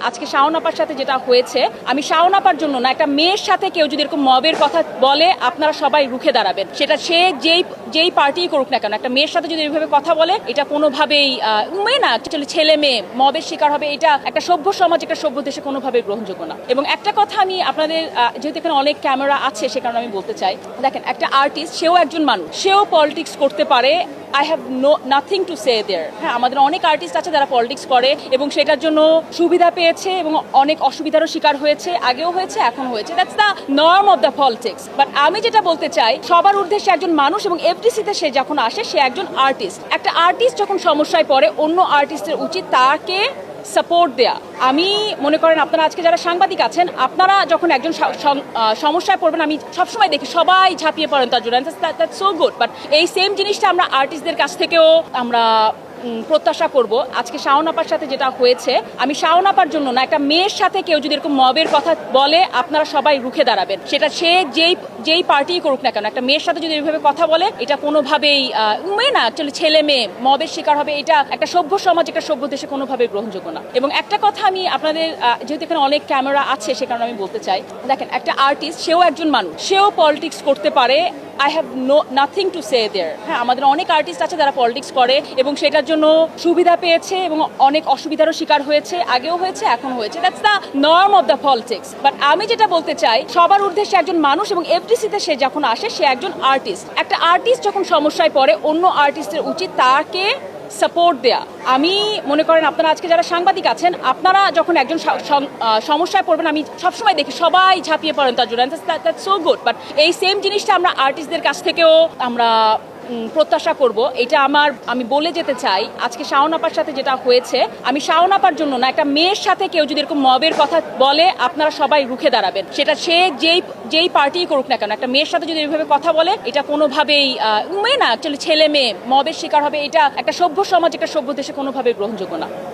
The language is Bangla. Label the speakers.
Speaker 1: আজকে শাওন আপার সাথে যেটা হয়েছে, আমি শাওন আপার জন্য না, একটা মেয়ের সাথে কেউ যদি এরকম মবের কথা বলে আপনারা সবাই রুখে দাঁড়াবেন। সেটা সে যেই পার্টি করুক না কেন, একটা মেয়ের সাথে যদি এইভাবে কথা বলে এটা কোনোভাবেই মেয়ে না, অ্যাকচুয়ালি ছেলে মেয়ে মবের শিকার হবে, এটা একটা সভ্য সমাজ, একটা সভ্য দেশে কোনোভাবেই গ্রহণযোগ্য না। এবং একটা কথা আমি আপনাদের, যেহেতু এখানে অনেক ক্যামেরা আছে সে কারণে আমি বলতে চাই, দেখেন একটা আর্টিস্ট, সেও একজন মানুষ, সেও পলিটিক্স করতে পারে। I have nothing to say there. হ্যাঁ, আমাদের অনেক আর্টিস্ট আছে যারা পলিটিক্স করে এবং সেটার জন্য সুবিধা পেয়েছে এবং অনেক অসুবিধারও শিকার হয়েছে, আগেও হয়েছে, এখন হয়েছে। That's the norm of the politics. But আমি যেটা বলতে চাই, সবার ঊর্ধ্বে সে একজন মানুষ এবং এফডিসিতে সে যখন আসে সে একজন আর্টিস্ট। একটা আর্টিস্ট যখন সমস্যায় পড়ে অন্য আর্টিস্টের উচিত তাকে সাপোর্ট দেয়া। আমি মনে করেন আপনারা আজকে যারা সাংবাদিক আছেন, আপনারা যখন একজন সমস্যায় পড়বেন, আমি সবসময় দেখি সবাই ঝাঁপিয়ে পড়েন তার জন্য, দ্যাটস সো গুড। বাট এই সেম জিনিসটা আমরা আর্টিস্টদের কাছ থেকেও আমরা প্রত্যাশা করব। আজকে শাওন আপার সাথে যেটা হয়েছে, আমি শাওন আপার জন্য না, একটা মেয়ের সাথে কেউ যদি এরকম মবের কথা বলে আপনারা সবাই রুখে দাঁড়াবেন। সেটা সে যেই পার্টি করুক না কেন, একটা মেয়ের সাথে যদি এইভাবে কথা বলে এটা কোনোভাবেই মেয়ে না, অ্যাকচুয়ালি ছেলে মেয়ে মবের শিকার হবে, এটা একটা সভ্য সমাজ, একটা সভ্য দেশে কোনোভাবেই গ্রহণযোগ্য না। এবং একটা কথা আমি আপনাদের, যেহেতু এখানে অনেক ক্যামেরা আছে সে কারণে আমি বলতে চাই, দেখেন একটা আর্টিস্ট, সেও একজন মানুষ, সেও পলিটিক্স করতে পারে। I have nothing to say there. হ্যাঁ, আমাদের অনেক আর্টিস্ট আছে যারা পলিটিক্স করে এবং সেটার জন্য সুবিধা পেয়েছে এবং অনেক অসুবিধারও শিকার হয়েছে, আগেও হয়েছে, এখন হয়েছে। That's the norm of the politics. But আমি যেটা বলতে চাই, সবার ঊর্ধ্বে সে একজন মানুষ এবং এফডিসিতে সে যখন আসে সে একজন আর্টিস্ট। একটা আর্টিস্ট যখন সমস্যায় পড়ে অন্য আর্টিস্টের উচিত তাকে সাপোর্ট দেয়া। আমি মনে করেন আপনারা আজকে যারা সাংবাদিক আছেন, আপনারা যখন একজন সমস্যায় পড়বেন, আমি সবসময় দেখি সবাই ঝাঁপিয়ে পড়েন তার জন্য, দ্যাটস সো গুড। বাট এই সেম জিনিসটা আমরা আর্টিস্টদের কাছ থেকেও আমরা প্রত্যাশা করব। এটা আমি বলে যেতে চাই, আজকে শাওন আপার সাথে যেটা হয়েছে, আমি শাওন আপার জন্য না, একটা মেয়ের সাথে কেউ যদি এরকম মবের কথা বলে আপনারা সবাই রুখে দাঁড়াবেন। সেটা সে যেই পার্টি করুক না কেন, একটা মেয়ের সাথে যদি এইভাবে কথা বলে এটা কোনোভাবেই মেয়ে না, অ্যাকচুয়ালি ছেলে মেয়ে মবের শিকার হবে, এটা একটা সভ্য সমাজ, একটা সভ্য দেশে কোনোভাবেই গ্রহণযোগ্য না।